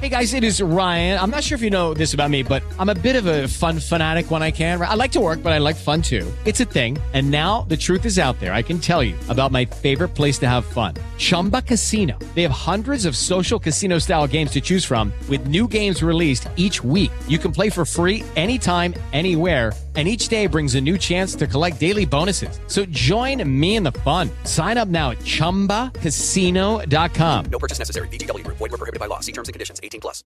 Hey guys, it is Ryan. I'm not sure if you know this about me, but I'm a bit of a fun fanatic when I can. I like to work, but I like fun too. It's a thing. And now the truth is out there. I can tell you about my favorite place to have fun. Chumba Casino. They have hundreds of social casino style games to choose from with new games released each week. You can play for free anytime, anywhere. And each day brings a new chance to collect daily bonuses. So join me in the fun. Sign up now at ChumbaCasino.com. No purchase necessary. VGW Group. Void where prohibited by law. See terms and conditions. 18+.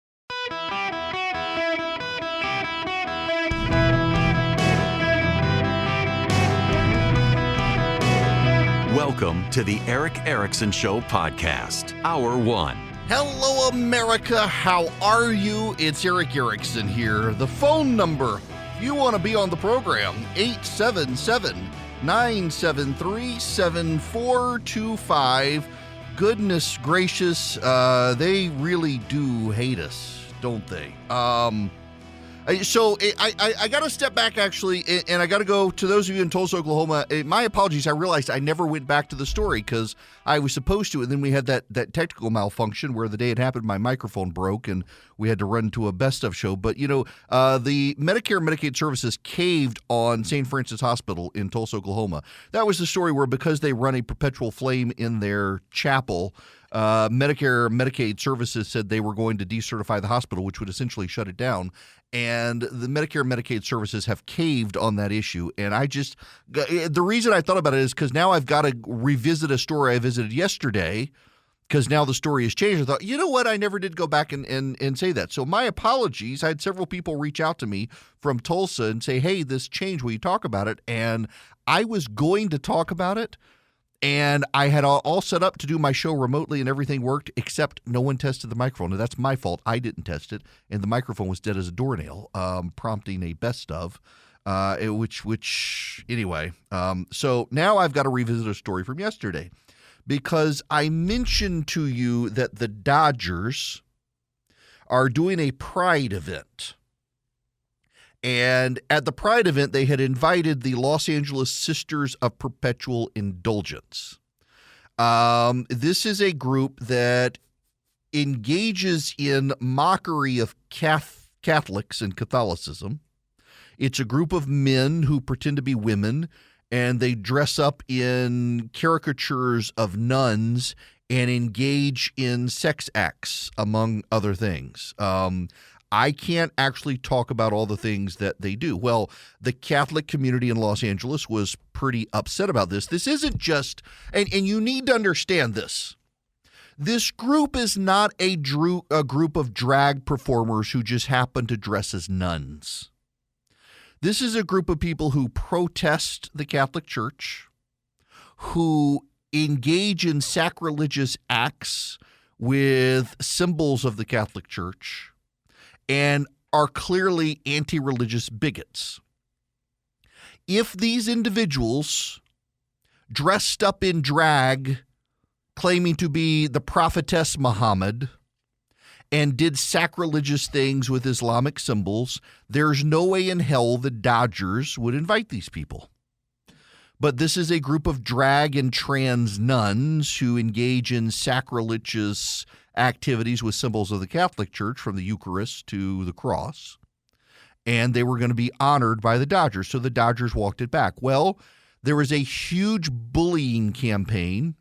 Welcome to the Eric Erickson Show podcast, Hour 1. Hello, America. How are you? It's Eric Erickson here. The phone number, if you want to be on the program, 877-973-7425. Goodness gracious, they really do hate us, don't they? So I got to step back, actually, and I got to go to those of you in Tulsa, Oklahoma. My apologies. I realized I never went back to the story because I was supposed to, and then we had that technical malfunction where the day it happened, my microphone broke, and we had to run to a best of show. But, you know, the Medicare and Medicaid services caved on St. Francis Hospital in Tulsa, Oklahoma. That was the story where, because they run a perpetual flame in their chapel, Medicare and Medicaid services said they were going to decertify the hospital, which would essentially shut it down. And the Medicare and Medicaid services have caved on that issue. And the reason I thought about it is because now I've got to revisit a story I visited yesterday, because now the story has changed. I thought, you know what? I never did go back and say that. So my apologies. I had several people reach out to me from Tulsa and say, hey, this changed. Will you talk about it? And I was going to talk about it. And I had all set up to do my show remotely and everything worked, except no one tested the microphone. And that's my fault. I didn't test it. And the microphone was dead as a doornail, prompting a best of, anyway. So now I've got to revisit a story from yesterday, because I mentioned to you that the Dodgers are doing a Pride event. And at the Pride event, they had invited the Los Angeles Sisters of Perpetual Indulgence. This is a group that engages in mockery of Catholics and Catholicism. It's a group of men who pretend to be women, and they dress up in caricatures of nuns and engage in sex acts, among other things. I can't actually talk about all the things that they do. Well, the Catholic community in Los Angeles was pretty upset about this. This isn't just, and you need to understand this. This group is not a group of drag performers who just happen to dress as nuns. This is a group of people who protest the Catholic Church, who engage in sacrilegious acts with symbols of the Catholic Church, and are clearly anti-religious bigots. If these individuals dressed up in drag, claiming to be the prophetess Muhammad, and did sacrilegious things with Islamic symbols, there's no way in hell the Dodgers would invite these people. But this is a group of drag and trans nuns who engage in sacrilegious activities with symbols of the Catholic Church, from the Eucharist to the cross, and they were going to be honored by the Dodgers. So the Dodgers walked it back. Well, there was a huge bullying campaign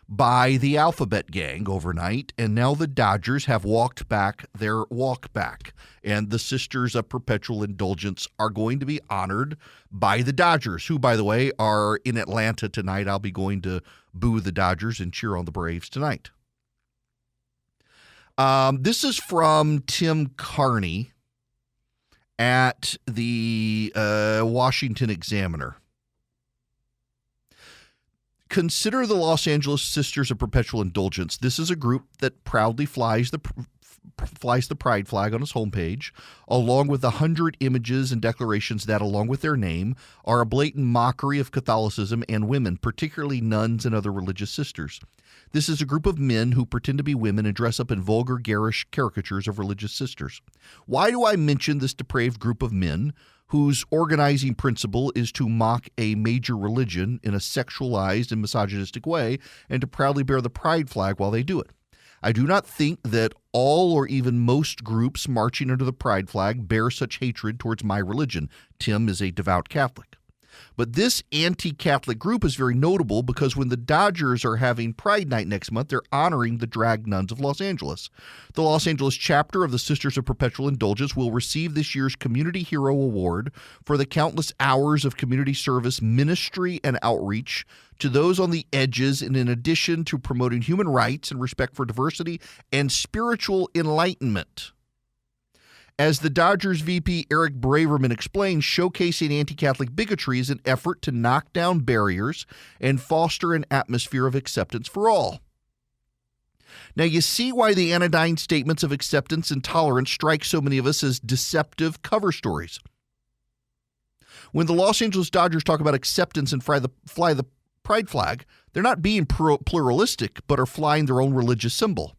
by the Alphabet Gang overnight, and now the Dodgers have walked back their walk back, and the Sisters of Perpetual Indulgence are going to be honored by the Dodgers, who, by the way, are in Atlanta tonight. I'll be going to boo the Dodgers and cheer on the Braves tonight. This is from Tim Carney at the Washington Examiner. Consider the Los Angeles Sisters of Perpetual Indulgence. This is a group that proudly flies the pride flag on its homepage, along with 100 images and declarations that, along with their name, are a blatant mockery of Catholicism and women, particularly nuns and other religious sisters. This is a group of men who pretend to be women and dress up in vulgar, garish caricatures of religious sisters. Why do I mention this depraved group of men whose organizing principle is to mock a major religion in a sexualized and misogynistic way and to proudly bear the pride flag while they do it? I do not think that all or even most groups marching under the pride flag bear such hatred towards my religion. Tim is a devout Catholic. But this anti-Catholic group is very notable because when the Dodgers are having Pride Night next month, they're honoring the drag nuns of Los Angeles. The Los Angeles chapter of the Sisters of Perpetual Indulgence will receive this year's Community Hero Award for the countless hours of community service, ministry, and outreach to those on the edges, and in addition to promoting human rights and respect for diversity and spiritual enlightenment. As the Dodgers VP Eric Braverman explained, showcasing anti-Catholic bigotry is an effort to knock down barriers and foster an atmosphere of acceptance for all. Now, you see why the anodyne statements of acceptance and tolerance strike so many of us as deceptive cover stories. When the Los Angeles Dodgers talk about acceptance and fly the pride flag, they're not being pluralistic, but are flying their own religious symbol.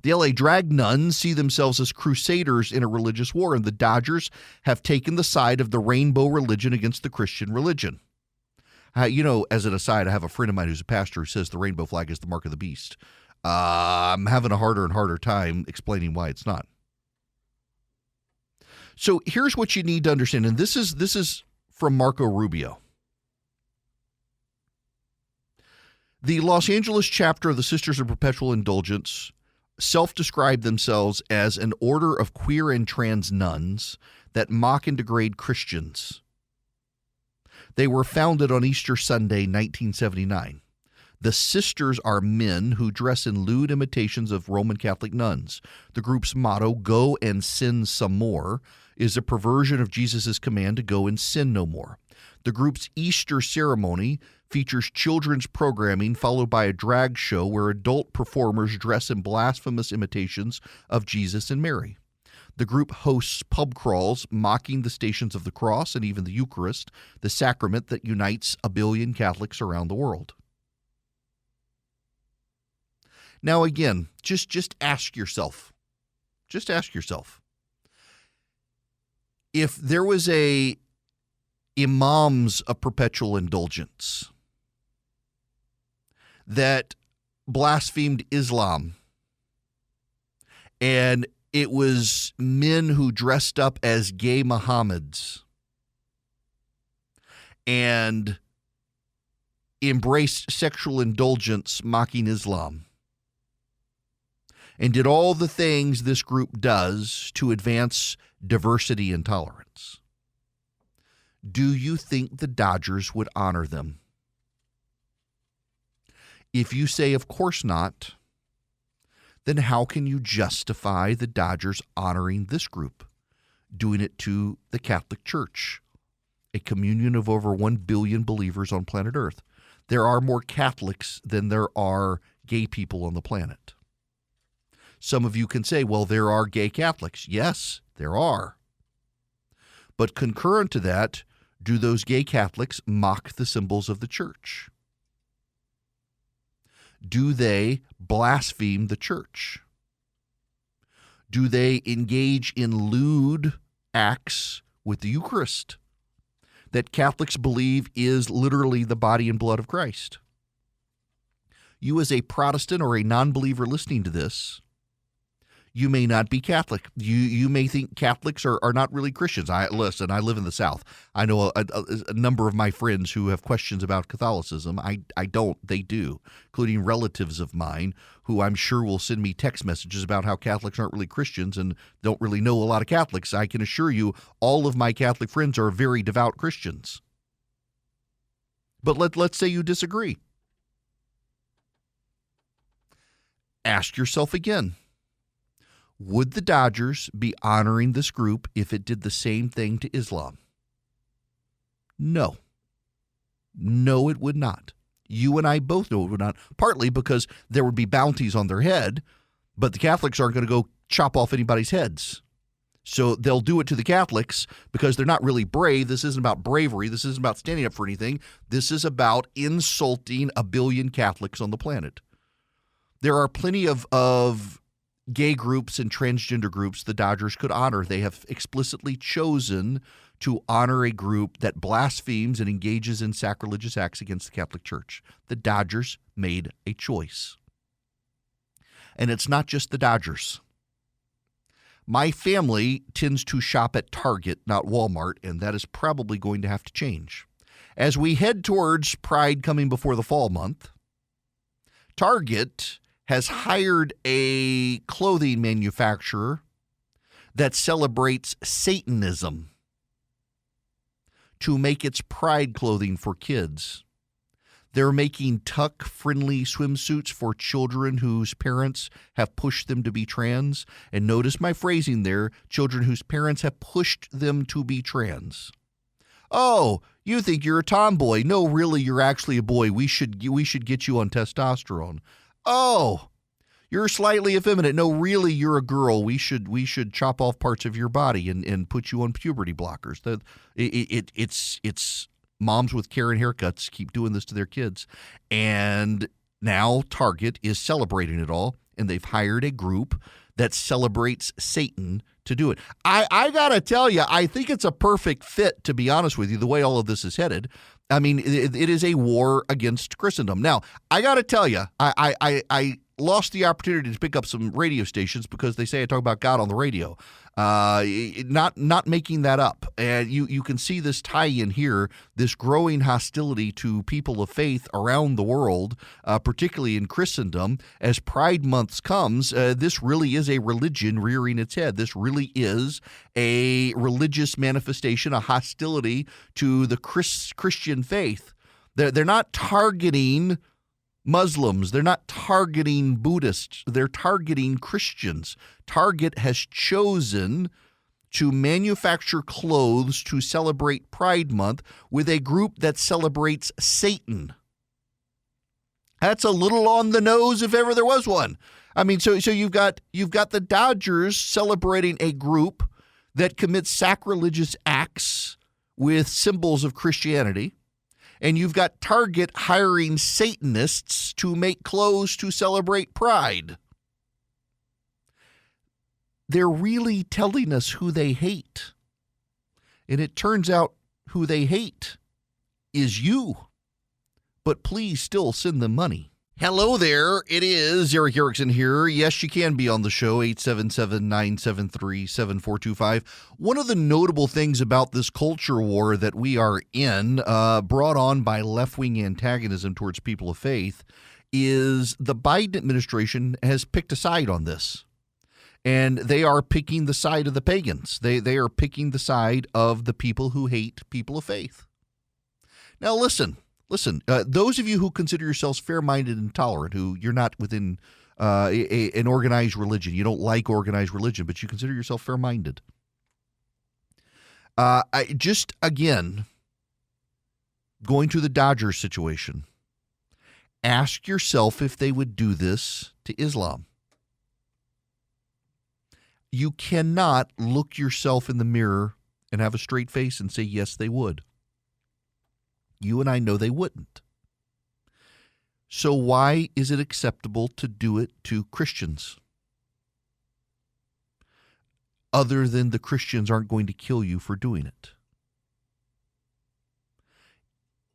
The LA drag nuns see themselves as crusaders in a religious war, and the Dodgers have taken the side of the rainbow religion against the Christian religion. As an aside, I have a friend of mine who's a pastor who says the rainbow flag is the mark of the beast. I'm having a harder and harder time explaining why it's not. So here's what you need to understand, and this is from Marco Rubio. The Los Angeles chapter of the Sisters of Perpetual Indulgence self-describe themselves as an order of queer and trans nuns that mock and degrade Christians. They were founded on Easter Sunday, 1979. The sisters are men who dress in lewd imitations of Roman Catholic nuns. The group's motto, "Go and sin some more," is a perversion of Jesus' command to go and sin no more. The group's Easter ceremony features children's programming followed by a drag show where adult performers dress in blasphemous imitations of Jesus and Mary. The group hosts pub crawls mocking the Stations of the Cross and even the Eucharist, the sacrament that unites a billion Catholics around the world. Now again, just ask yourself. Just ask yourself. If there was a imams of perpetual indulgence that blasphemed Islam, and it was men who dressed up as gay Mohammeds and embraced sexual indulgence mocking Islam and did all the things this group does to advance diversity and tolerance, do you think the Dodgers would honor them? If you say, of course not, then how can you justify the Dodgers honoring this group, doing it to the Catholic Church, a communion of over 1 billion believers on planet Earth? There are more Catholics than there are gay people on the planet. Some of you can say, well, there are gay Catholics. Yes, there are. But concurrent to that, do those gay Catholics mock the symbols of the church? Do they blaspheme the church? Do they engage in lewd acts with the Eucharist that Catholics believe is literally the body and blood of Christ? You as a Protestant or a non-believer listening to this, you may not be Catholic. You may think Catholics are not really Christians. Listen, I live in the South. I know a number of my friends who have questions about Catholicism. I don't. They do, including relatives of mine who I'm sure will send me text messages about how Catholics aren't really Christians and don't really know a lot of Catholics. I can assure you all of my Catholic friends are very devout Christians. But let's say you disagree. Ask yourself again. Would the Dodgers be honoring this group if it did the same thing to Islam? No. No, it would not. You and I both know it would not, partly because there would be bounties on their head, but the Catholics aren't going to go chop off anybody's heads. So they'll do it to the Catholics because they're not really brave. This isn't about bravery. This isn't about standing up for anything. This is about insulting a billion Catholics on the planet. There are plenty of gay groups and transgender groups the Dodgers could honor. They have explicitly chosen to honor a group that blasphemes and engages in sacrilegious acts against the Catholic Church. The Dodgers made a choice. And it's not just the Dodgers. My family tends to shop at Target, not Walmart, and that is probably going to have to change. As we head towards Pride coming before the fall month, Target has hired a clothing manufacturer that celebrates Satanism to make its Pride clothing for kids. They're making tuck-friendly swimsuits for children whose parents have pushed them to be trans. And notice my phrasing there, children whose parents have pushed them to be trans. Oh, you think you're a tomboy. No, really, you're actually a boy. We should get you on testosterone. Oh, you're slightly effeminate. No, really, you're a girl. We should chop off parts of your body and put you on puberty blockers. It's moms with Karen haircuts keep doing this to their kids. And now Target is celebrating it all, and they've hired a group that celebrates Satan to do it. I got to tell you, I think it's a perfect fit, to be honest with you, the way all of this is headed. I mean, it is a war against Christendom. Now, I got to tell you, I lost the opportunity to pick up some radio stations because they say I talk about God on the radio. Not making that up. And you can see this tie-in here, this growing hostility to people of faith around the world, particularly in Christendom. As Pride Month comes, this really is a religion rearing its head. This really is a religious manifestation, a hostility to the Christian faith. They're not targeting Muslims. They're not targeting Buddhists. They're targeting Christians. Target has chosen to manufacture clothes to celebrate Pride Month with a group that celebrates Satan. That's a little on the nose if ever there was one. I mean, so you've got the Dodgers celebrating a group that commits sacrilegious acts with symbols of Christianity. And you've got Target hiring Satanists to make clothes to celebrate Pride. They're really telling us who they hate. And it turns out who they hate is you. But please still send them money. Hello there. It is Eric Erickson here. Yes, you can be on the show, 877-973-7425. One of the notable things about this culture war that we are in, brought on by left-wing antagonism towards people of faith, is the Biden administration has picked a side on this. And they are picking the side of the pagans. They are picking the side of the people who hate people of faith. Now, listen, those of you who consider yourselves fair-minded and tolerant, who you're not within an organized religion, you don't like organized religion, but you consider yourself fair-minded. Again, going to the Dodgers situation, ask yourself if they would do this to Islam. You cannot look yourself in the mirror and have a straight face and say, yes, they would. You and I know they wouldn't. So why is it acceptable to do it to Christians? Other than the Christians aren't going to kill you for doing it.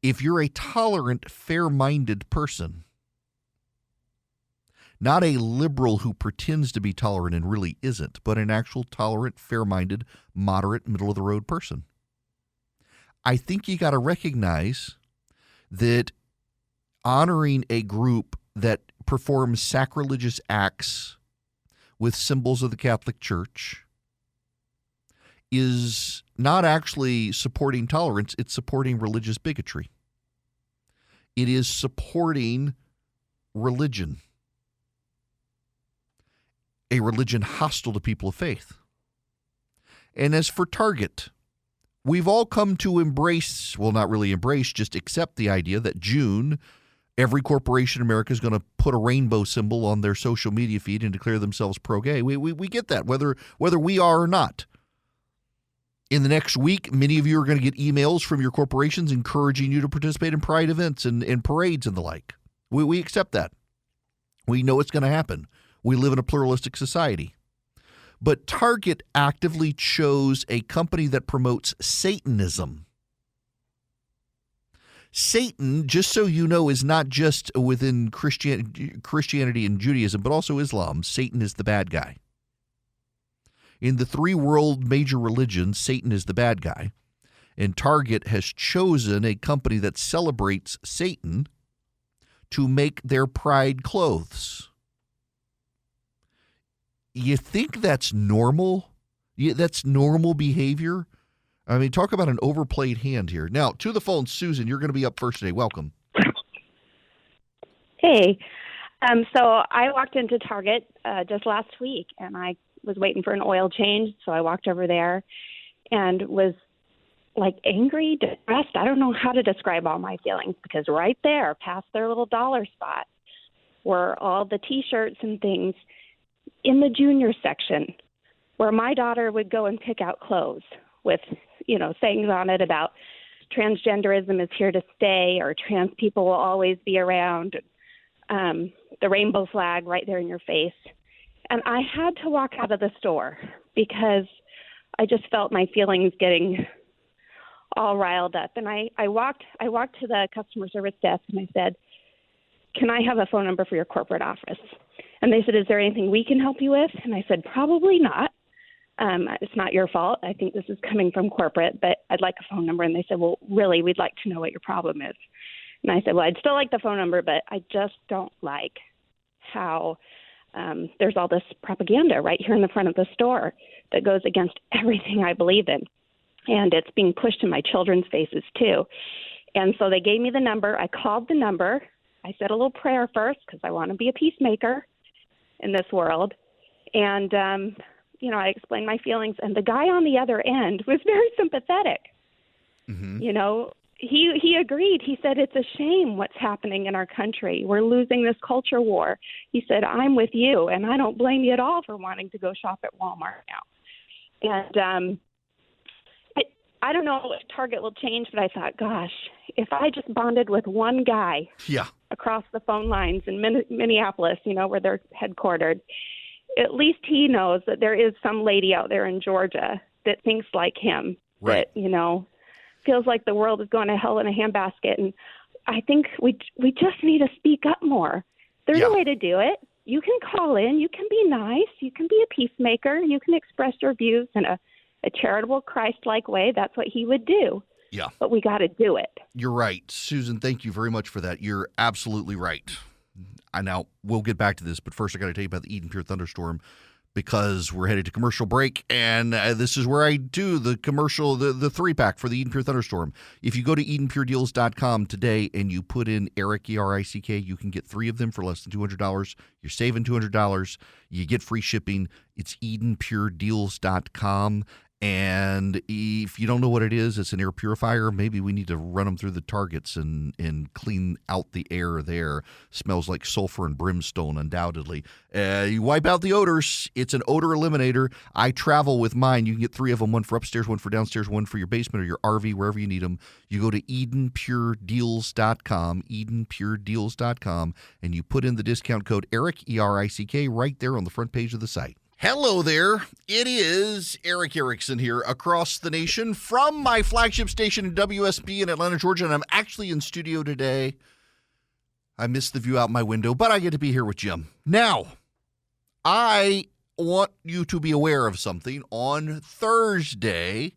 If you're a tolerant, fair-minded person, not a liberal who pretends to be tolerant and really isn't, but an actual tolerant, fair-minded, moderate, middle-of-the-road person, I think you got to recognize that honoring a group that performs sacrilegious acts with symbols of the Catholic Church is not actually supporting tolerance, it's supporting religious bigotry. It is supporting religion, a religion hostile to people of faith. And as for Target, we've all come to embrace, well, not really embrace, just accept the idea that June, every corporation in America is going to put a rainbow symbol on their social media feed and declare themselves pro-gay. We get that, whether we are or not. In the next week, many of you are going to get emails from your corporations encouraging you to participate in pride events and parades and the like. We accept that. We know it's going to happen. We live in a pluralistic society. But Target actively chose a company that promotes Satanism Satan, just so you know, is not just within Christianity and Judaism, but also Islam. Satan is the bad guy. In the three world major religions, Satan is the bad guy. And Target has chosen a company that celebrates Satan to make their pride clothes. You think that's normal? That's normal behavior? I mean, talk about an overplayed hand here. Now, to the phone, Susan, you're going to be up first today. Welcome. Hey. So I walked into Target just last week, and I was waiting for an oil change, so I walked over there and was like angry, depressed. I don't know how to describe all my feelings, because right there, past their little dollar spot, were all the T-shirts and things in the junior section where my daughter would go and pick out clothes with, sayings on it about transgenderism is here to stay, or trans people will always be around, the rainbow flag right there in your face. And I had to walk out of the store because I just felt my feelings getting all riled up. And I walked to the customer service desk and I said, "Can I have a phone number for your corporate office?" And they said, "Is there anything we can help you with?" And I said, "Probably not. It's not your fault. I think this is coming from corporate, but I'd like a phone number." And they said, "Well, really, we'd like to know what your problem is." And I said, "Well, I'd still like the phone number, but I just don't like how there's all this propaganda right here in the front of the store that goes against everything I believe in. And it's being pushed in my children's faces, too." And so they gave me the number. I called the number. I said a little prayer first because I want to be a peacemaker in this world. And, I explained my feelings. And the guy on the other end was very sympathetic. Mm-hmm. He agreed. He said, "It's a shame what's happening in our country. We're losing this culture war." He said, "I'm with you, and I don't blame you at all for wanting to go shop at Walmart now." And I don't know if Target will change, but I thought, gosh, if I just bonded with one guy across the phone lines in Minneapolis, where they're headquartered, at least he knows that there is some lady out there in Georgia that thinks like him, right. That, feels like the world is going to hell in a handbasket. And I think we just need to speak up more. There's a way to do it. You can call in. You can be nice. You can be a peacemaker. You can express your views in a charitable, Christ-like way. That's what he would do. Yeah. But we got to do it. You're right. Susan, thank you very much for that. You're absolutely right. Now, we'll get back to this, but first I got to tell you about the Eden Pure Thunderstorm, because we're headed to commercial break, and this is where I do the commercial, the 3-pack for the Eden Pure Thunderstorm. If you go to EdenPureDeals.com today and you put in Eric, E-R-I-C-K, you can get 3 of them for less than $200. You're saving $200. You get free shipping. It's EdenPureDeals.com. And if you don't know what it is, it's an air purifier. Maybe we need to run them through the targets and clean out the air there. Smells like sulfur and brimstone, undoubtedly. You wipe out the odors. It's an odor eliminator. I travel with mine. You can get 3 of them, one for upstairs, one for downstairs, one for your basement or your RV, wherever you need them. You go to EdenPureDeals.com, EdenPureDeals.com, and you put in the discount code ERIC, E-R-I-C-K, right there on the front page of the site. Hello there. It is Eric Erickson here across the nation from my flagship station in WSB in Atlanta, Georgia, and I'm actually in studio today. I missed the view out my window, but I get to be here with Jim. Now, I want you to be aware of something. On Thursday,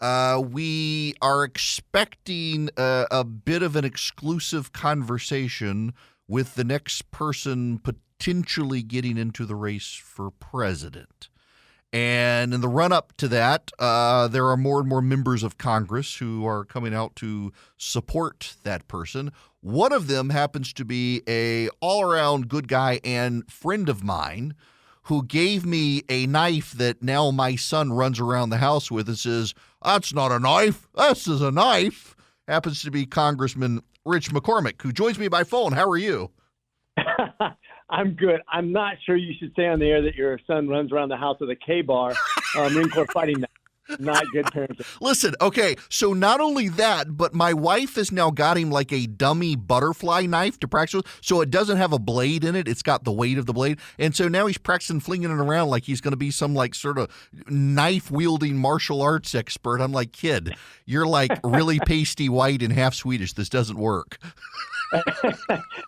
we are expecting a bit of an exclusive conversation with the next person potentially getting into the race for president. And in the run-up to that, there are more and more members of Congress who are coming out to support that person. One of them happens to be a all-around good guy and friend of mine who gave me a knife that now my son runs around the house with and says, "That's not a knife. This is a knife." Happens to be Congressman Rich McCormick, who joins me by phone. How are you? I'm good. I'm not sure you should say on the air that your son runs around the house with a K-bar, Marine Corps fighting knife. not good parenting. Listen, okay, so not only that, but my wife has now got him like a dummy butterfly knife to practice with, so it doesn't have a blade in it. It's got the weight of the blade. And so now he's practicing flinging it around like he's going to be some like sort of knife-wielding martial arts expert. I'm like, kid, you're like really pasty white and half Swedish. This doesn't work.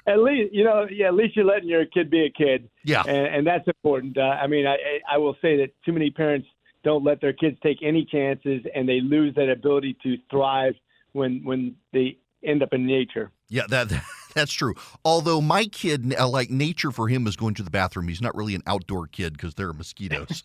At least, at least you're letting your kid be a kid. Yeah. And that's important. I will say that too many parents don't let their kids take any chances, and they lose that ability to thrive when they end up in nature. Yeah, that's true. Although my kid, like nature for him is going to the bathroom. He's not really an outdoor kid because there are mosquitoes.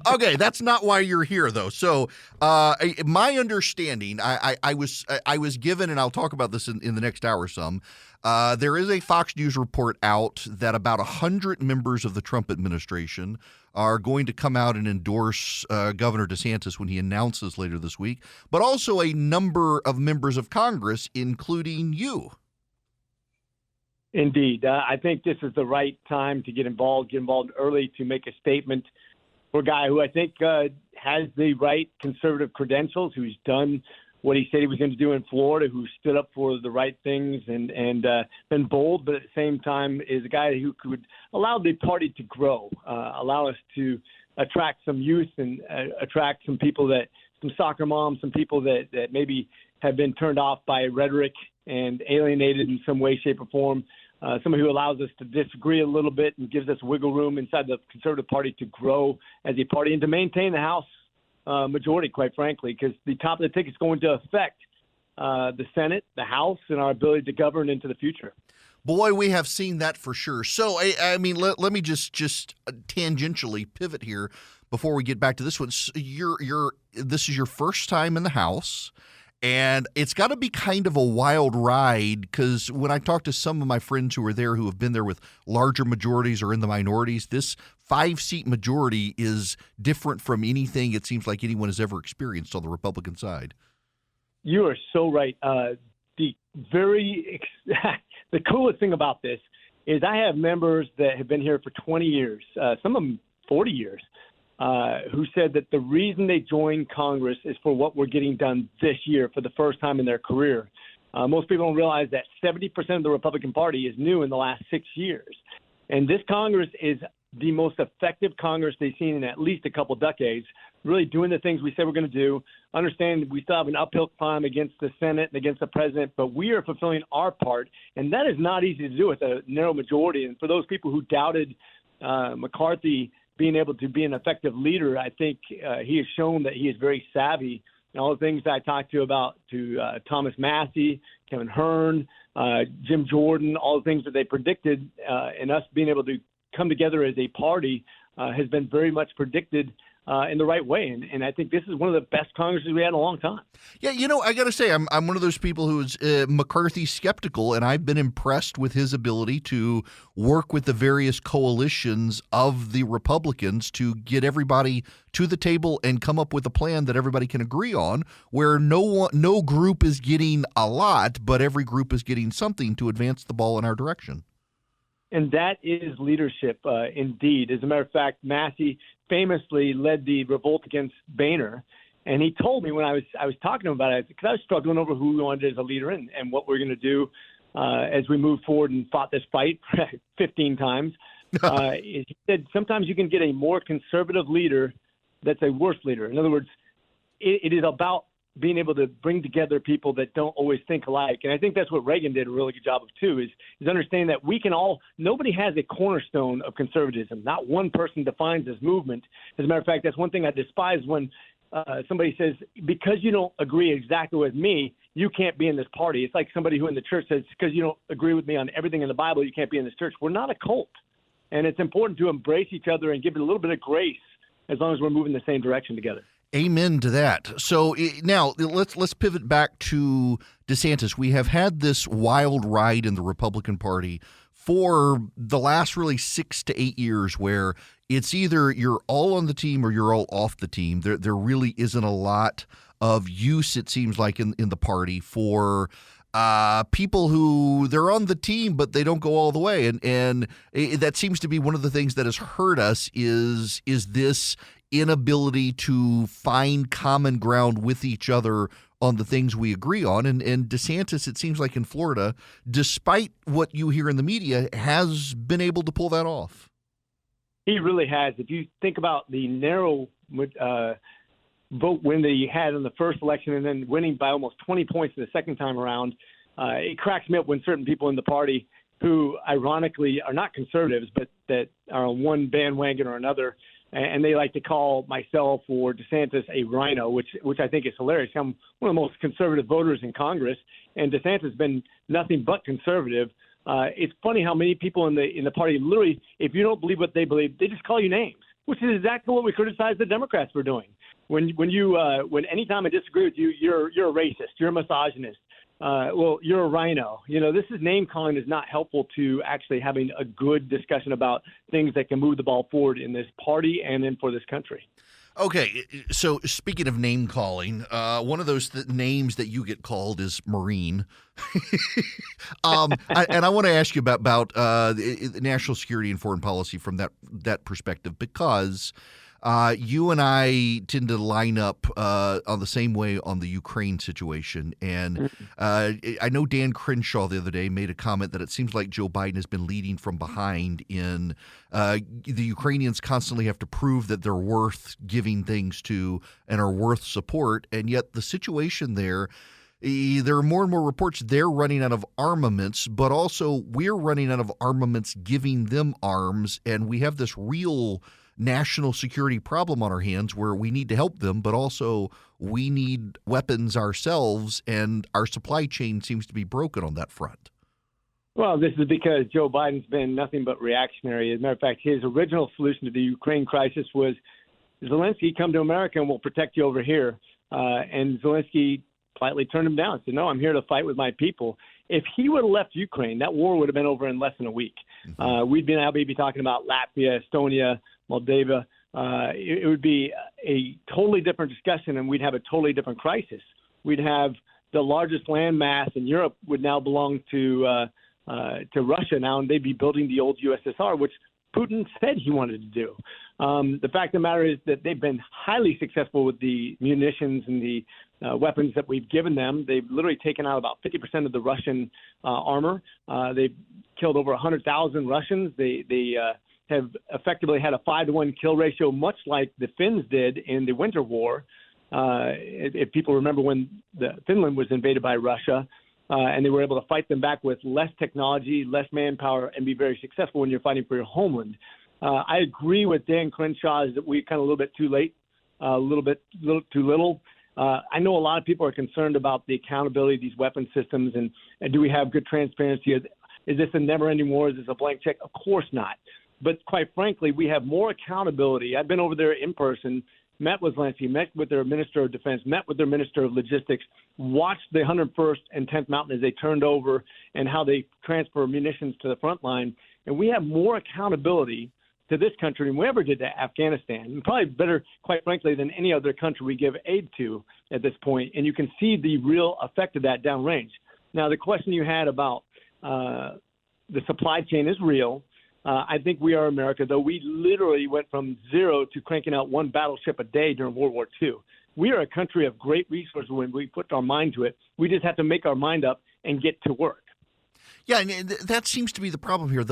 Okay, that's not why you're here, though. So my understanding, I was given, and I'll talk about this in the next hour some, there is a Fox News report out that about 100 members of the Trump administration are going to come out and endorse Governor DeSantis when he announces later this week, but also a number of members of Congress, including you. Indeed. I think this is the right time to get involved early to make a statement for a guy who I think has the right conservative credentials, who's done what he said he was going to do in Florida, who stood up for the right things and been bold, but at the same time is a guy who could allow the party to grow, allow us to attract some youth and attract some people some soccer moms, some people that maybe have been turned off by rhetoric and alienated in some way, shape, or form. Somebody who allows us to disagree a little bit and gives us wiggle room inside the conservative party to grow as a party and to maintain the House majority, quite frankly, because the top of the ticket is going to affect the Senate, the House, and our ability to govern into the future. Boy, we have seen that for sure. So, I mean, let me just tangentially pivot here before we get back to this one. So this is your first time in the House, and it's got to be kind of a wild ride because when I talk to some of my friends who are there who have been there with larger majorities or in the minorities, this 5-seat majority is different from anything it seems like anyone has ever experienced on the Republican side. You are so right. The coolest thing about this is I have members that have been here for 20 years, some of them 40 years, who said that the reason they joined Congress is for what we're getting done this year for the first time in their career. Most people don't realize that 70% of the Republican Party is new in the last 6 years. And this Congress is the most effective Congress they've seen in at least a couple decades, really doing the things we said we're going to do. Understand we still have an uphill climb against the Senate and against the president, but we are fulfilling our part. And that is not easy to do with a narrow majority. And for those people who doubted McCarthy being able to be an effective leader, I think he has shown that he is very savvy. And all the things that I talked to Thomas Massey, Kevin Hearn, Jim Jordan, all the things that they predicted, and us being able to come together as a party has been very much predicted in the right way. And I think this is one of the best Congresses we had in a long time. Yeah, I got to say, I'm one of those people who's McCarthy skeptical, and I've been impressed with his ability to work with the various coalitions of the Republicans to get everybody to the table and come up with a plan that everybody can agree on, where no group is getting a lot, but every group is getting something to advance the ball in our direction. And that is leadership, indeed. As a matter of fact, Massey famously led the revolt against Boehner. And he told me when I was talking to him about it, because I was struggling over who we wanted as a leader and what we're going to do as we move forward and fought this fight 15 times. He said sometimes you can get a more conservative leader that's a worse leader. In other words, it is about being able to bring together people that don't always think alike. And I think that's what Reagan did a really good job of too, is understanding that we can nobody has a cornerstone of conservatism. Not one person defines this movement. As a matter of fact, that's one thing I despise when somebody says, because you don't agree exactly with me, you can't be in this party. It's like somebody who in the church says, because you don't agree with me on everything in the Bible, you can't be in this church. We're not a cult. And it's important to embrace each other and give it a little bit of grace as long as we're moving the same direction together. Amen to that. So now let's pivot back to DeSantis. We have had this wild ride in the Republican Party for the last really 6 to 8 years where it's either you're all on the team or you're all off the team. There really isn't a lot of use, it seems like, in the party for people who they're on the team, but they don't go all the way. And that seems to be one of the things that has hurt us is this inability to find common ground with each other on the things we agree on. And DeSantis, it seems like in Florida, despite what you hear in the media, has been able to pull that off. He really has. If you think about the narrow vote win that he had in the first election and then winning by almost 20 points the second time around, it cracks me up when certain people in the party who ironically are not conservatives but that are on one bandwagon or another, and they like to call myself or DeSantis a rhino, which I think is hilarious. I'm one of the most conservative voters in Congress, and DeSantis has been nothing but conservative. It's funny how many people in the party literally, if you don't believe what they believe, they just call you names, which is exactly what we criticize the Democrats for doing. When anytime I disagree with you, you're a racist, you're a misogynist. Well, you're a rhino. This is name calling is not helpful to actually having a good discussion about things that can move the ball forward in this party and then for this country. Okay, so speaking of name calling, one of those names that you get called is Marine. And I want to ask you about national security and foreign policy from that perspective, because you and I tend to line up on the same way on the Ukraine situation. And I know Dan Crenshaw the other day made a comment that it seems like Joe Biden has been leading from behind in the Ukrainians constantly have to prove that they're worth giving things to and are worth support. And yet the situation there are more and more reports they're running out of armaments, but also we're running out of armaments giving them arms. And we have this real national security problem on our hands where we need to help them, but also we need weapons ourselves, and our supply chain seems to be broken on that front. Well, this is because Joe Biden's been nothing but reactionary. As a matter of fact, his original solution to the Ukraine crisis was, Zelensky, come to America and we'll protect you over here. And Zelensky politely turned him down, said, no, I'm here to fight with my people. If he would have left Ukraine, that war would have been over in less than a week. We'd now be talking about Latvia, Estonia, Moldova. It would be a totally different discussion, and we'd have a totally different crisis. We'd have the largest land mass in Europe would now belong to Russia now, and they'd be building the old USSR, which Putin said he wanted to do. The fact of the matter is that they've been highly successful with the munitions and the weapons that we've given them. They've literally taken out about 50% of the Russian armor. They've killed over 100,000 Russians. They have effectively had a 5-to-1 kill ratio, much like the Finns did in the Winter War. If people remember when Finland was invaded by Russia, and they were able to fight them back with less technology, less manpower, and be very successful when you're fighting for your homeland. I agree with Dan Crenshaw that we're kind of a little bit too late, a little too little. I know a lot of people are concerned about the accountability of these weapon systems, and do we have good transparency? Is this a never-ending war? Is this a blank check? Of course not. But quite frankly, we have more accountability. I've been over there in person, met with Zelensky, met with their Minister of Defense, met with their Minister of Logistics, watched the 101st and 10th Mountain as they turned over and how they transfer munitions to the front line. And we have more accountability to this country than we ever did to Afghanistan, and probably better, quite frankly, than any other country we give aid to at this point. And you can see the real effect of that downrange. Now, the question you had about the supply chain is real. I think we are America, though. We literally went from zero to cranking out one battleship a day during World War II. We are a country of great resources when we put our mind to it. We just have to make our mind up and get to work. Yeah, and that seems to be the problem here.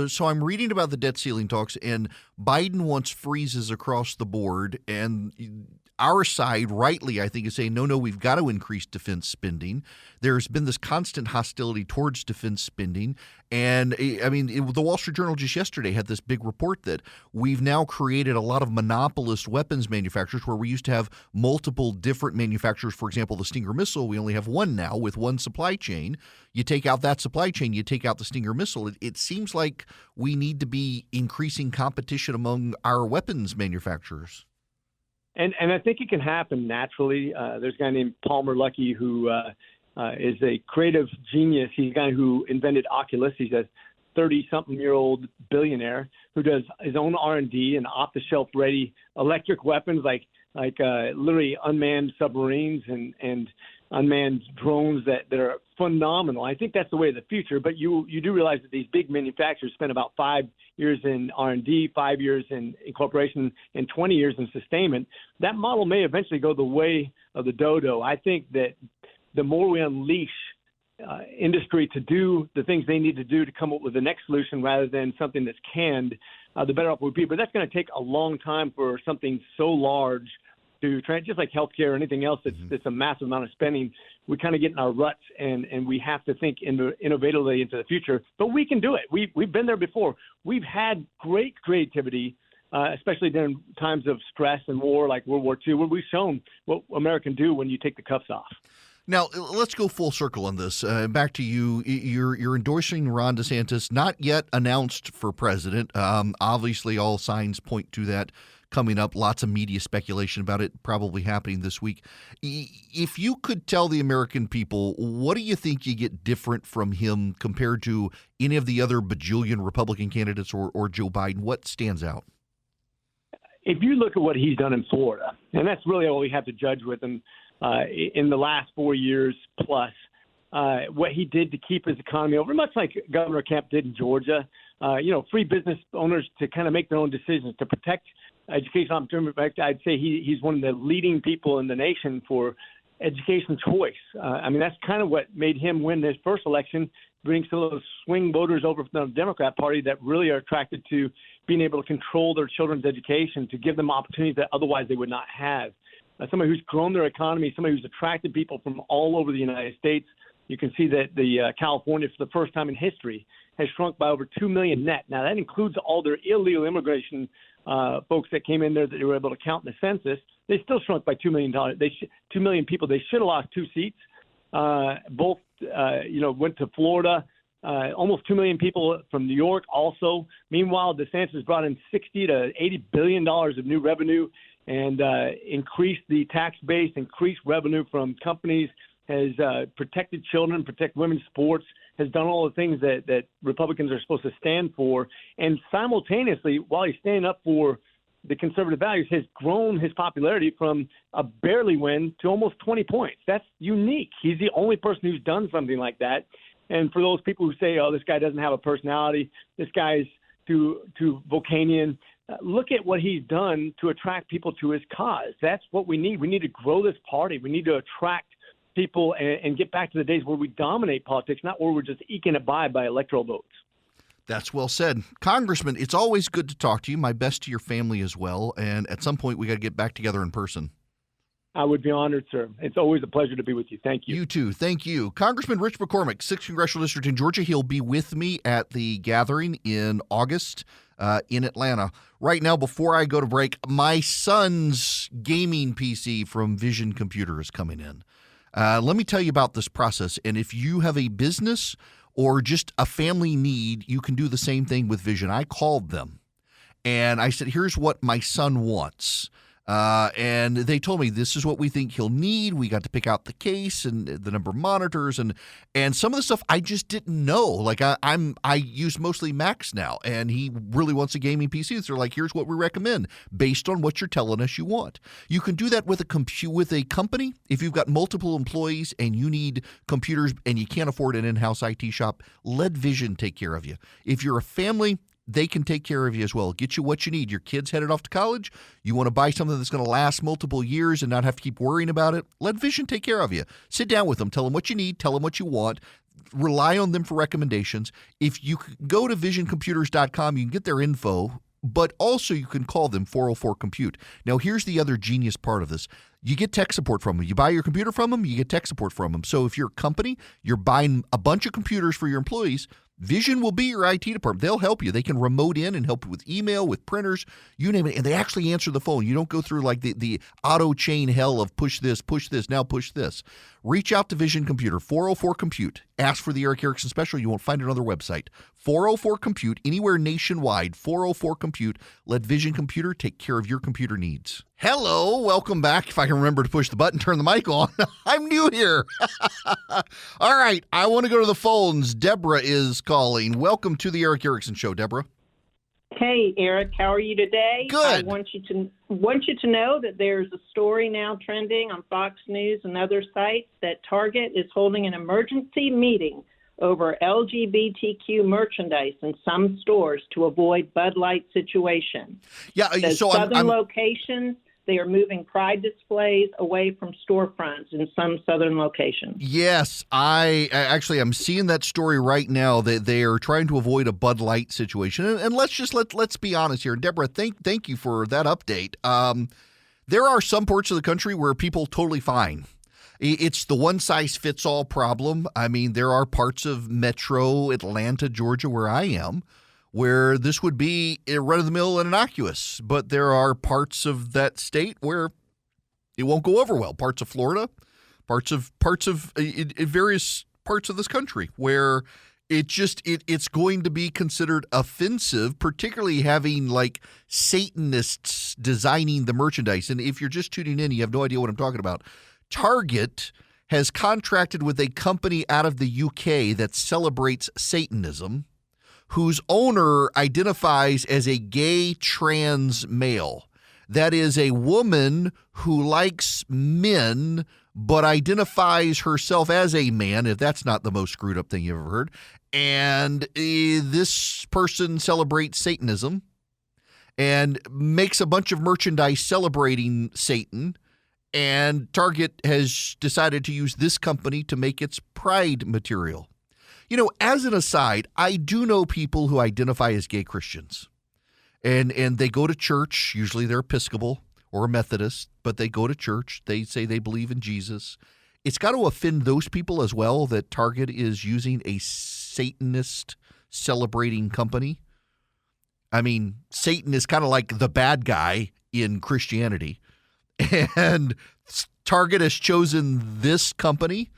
So I'm reading about the debt ceiling talks, and Biden wants freezes across the board, and our side, rightly, I think, is saying, no, we've got to increase defense spending. There's been this constant hostility towards defense spending. And, the Wall Street Journal just yesterday had this big report that we've now created a lot of monopolist weapons manufacturers where we used to have multiple different manufacturers. For example, the Stinger missile, we only have one now with one supply chain. You take out that supply chain, you take out the Stinger missile. It seems like we need to be increasing competition among our weapons manufacturers. And I think it can happen naturally. There's a guy named Palmer Luckey who is a creative genius. He's a guy who invented Oculus. He's a 30-something-year-old billionaire who does his own R&D and off-the-shelf ready electric weapons like literally unmanned submarines and unmanned drones that are phenomenal. I think that's the way of the future. But you do realize that these big manufacturers spend about $5 years in R&D, 5 years in incorporation, and 20 years in sustainment. That model may eventually go the way of the dodo. I think that the more we unleash industry to do the things they need to do to come up with the next solution rather than something that's canned, the better off we'll be. But that's going to take a long time for something so large to try, just like healthcare or anything else that's a massive amount of spending. We kind of get in our ruts, and we have to think innovatively into the future. But we can do it. We've been there before. We've had great creativity, especially during times of stress and war like World War II, where we've shown what America can do when you take the cuffs off. Now, let's go full circle on this. Back to you. You're endorsing Ron DeSantis, not yet announced for president. Obviously, all signs point to that coming up. Lots of media speculation about it probably happening this week. If you could tell the American people, what do you think you get different from him compared to any of the other bajillion Republican candidates or Joe Biden? What stands out? If you look at what he's done in Florida, and that's really all we have to judge with him, in the last 4 years plus, what he did to keep his economy over, much like Governor Kemp did in Georgia, free business owners to kind of make their own decisions, to protect educational opportunity. In fact, I'd say he's one of the leading people in the nation for education choice. That's kind of what made him win his first election, bring some of those swing voters over from the Democrat Party that really are attracted to being able to control their children's education, to give them opportunities that otherwise they would not have. Somebody who's grown their economy, somebody who's attracted people from all over the United States. You can see that the California, for the first time in history, has shrunk by over 2 million net. Now, that includes all their illegal immigration folks that came in there that they were able to count in the census. They still shrunk by $2 million. 2 million people. They should have lost 2 seats. Both, went to Florida. Almost 2 million people from New York also. Meanwhile, DeSantis brought in $60 to $80 billion of new revenue and increased the tax base, increased revenue from companies, has protected children, protect women's sports, has done all the things that Republicans are supposed to stand for. And simultaneously, while he's standing up for the conservative values, has grown his popularity from a barely win to almost 20 points. That's unique. He's the only person who's done something like that. And for those people who say, oh, this guy doesn't have a personality, this guy's too Vulcanian, look at what he's done to attract people to his cause. That's what we need. We need to grow this party. We need to attract people and get back to the days where we dominate politics, not where we're just eking it by electoral votes. That's well said. Congressman, it's always good to talk to you. My best to your family as well. And at some point, we got to get back together in person. I would be honored, sir. It's always a pleasure to be with you. Thank you. You too. Thank you. Congressman Rich McCormick, 6th Congressional District in Georgia. He'll be with me at the gathering in August in Atlanta. Right now, before I go to break, my son's gaming PC from Vision Computer is coming in. Let me tell you about this process. And if you have a business or just a family need, you can do the same thing with Vision. I called them and I said, here's what my son wants. And they told me this is what we think he'll need. We got to pick out the case and the number of monitors and some of the stuff I just didn't know. Like I use mostly Macs now, and he really wants a gaming PC. So they're like, here's what we recommend based on what you're telling us you want. You can do that with a company. If you've got multiple employees and you need computers and you can't afford an in-house IT shop, let Vision take care of you. If you're a family, they can take care of you as well. Get you what you need. Your kid's headed off to college. You want to buy something that's going to last multiple years and not have to keep worrying about it. Let Vision take care of you. Sit down with them. Tell them what you need. Tell them what you want. Rely on them for recommendations. If you go to visioncomputers.com, you can get their info, but also you can call them 404-COMPUTE. Now, here's the other genius part of this. You get tech support from them. You buy your computer from them, you get tech support from them. So if you're a company, you're buying a bunch of computers for your employees, Vision will be your IT department. They'll help you. They can remote in and help you with email, with printers, you name it. And they actually answer the phone. You don't go through like the auto chain hell of push this, now push this. Reach out to Vision Computer, 404-COMPUTE. Ask for the Eric Erickson special. You won't find another website. 404-COMPUTE, anywhere nationwide, 404-COMPUTE. Let Vision Computer take care of your computer needs. Hello, welcome back. If I can remember to push the button, turn the mic on. I'm new here. All right, I want to go to the phones. Deborah is calling. Welcome to the Eric Erickson Show, Deborah. Hey, Eric, how are you today? Good. I want you to know that there's a story now trending on Fox News and other sites that Target is holding an emergency meeting over LGBTQ merchandise in some stores to avoid Bud Light situation. Yeah, The so southern locations, they are moving pride displays away from storefronts in some southern locations. Yes, I'm seeing that story right now. That they are trying to avoid a Bud Light situation, and let's be honest here. Deborah, thank you for that update. There are some parts of the country where people totally fine. It's the one-size-fits-all problem. I mean, there are parts of metro Atlanta, Georgia, where I am, where this would be run-of-the-mill and innocuous. But there are parts of that state where it won't go over well. Parts of Florida, parts of various parts of this country where it's going to be considered offensive, particularly having like Satanists designing the merchandise. And if you're just tuning in, you have no idea what I'm talking about. Target has contracted with a company out of the UK that celebrates Satanism, whose owner identifies as a gay trans male. That is a woman who likes men but identifies herself as a man, if that's not the most screwed up thing you've ever heard. And this person celebrates Satanism and makes a bunch of merchandise celebrating Satan. And Target has decided to use this company to make its pride material. You know, as an aside, I do know people who identify as gay Christians. And they go to church. Usually they're Episcopal or Methodist, but they go to church. They say they believe in Jesus. It's got to offend those people as well that Target is using a Satanist celebrating company. I mean, Satan is kind of like the bad guy in Christianity. And Target has chosen this company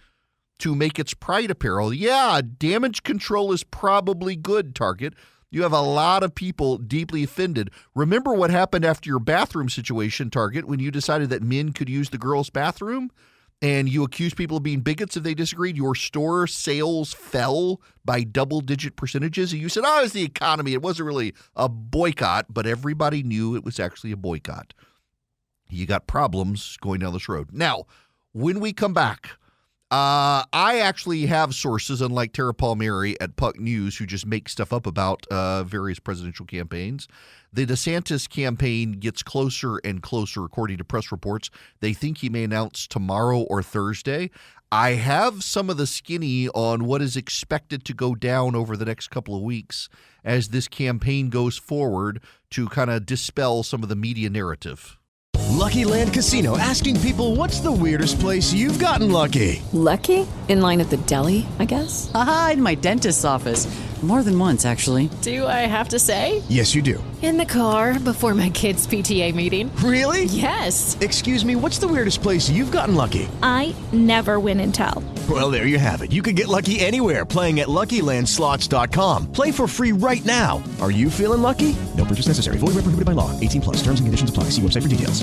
to make its pride apparel. Yeah, damage control is probably good, Target. You have a lot of people deeply offended. Remember what happened after your bathroom situation, Target, when you decided that men could use the girls' bathroom and you accused people of being bigots if they disagreed? Your store sales fell by double-digit percentages. And you said, it's the economy. It wasn't really a boycott, but everybody knew it was actually a boycott. You got problems going down this road. Now, when we come back, I actually have sources, unlike Tara Palmieri at Puck News, who just make stuff up about various presidential campaigns. The DeSantis campaign gets closer and closer, according to press reports. They think he may announce tomorrow or Thursday. I have some of the skinny on what is expected to go down over the next couple of weeks as this campaign goes forward to kind of dispel some of the media narrative. Lucky Land Casino, asking people, what's the weirdest place you've gotten lucky? Lucky? In line at the deli, I guess? Aha, in my dentist's office. More than once, actually. Do I have to say? Yes, you do. In the car before my kids' PTA meeting. Really? Yes. Excuse me, what's the weirdest place you've gotten lucky? I never win and tell. Well, there you have it. You can get lucky anywhere, playing at LuckyLandSlots.com. Play for free right now. Are you feeling lucky? No purchase necessary. Void where prohibited by law. 18+. Terms and conditions apply. See website for details.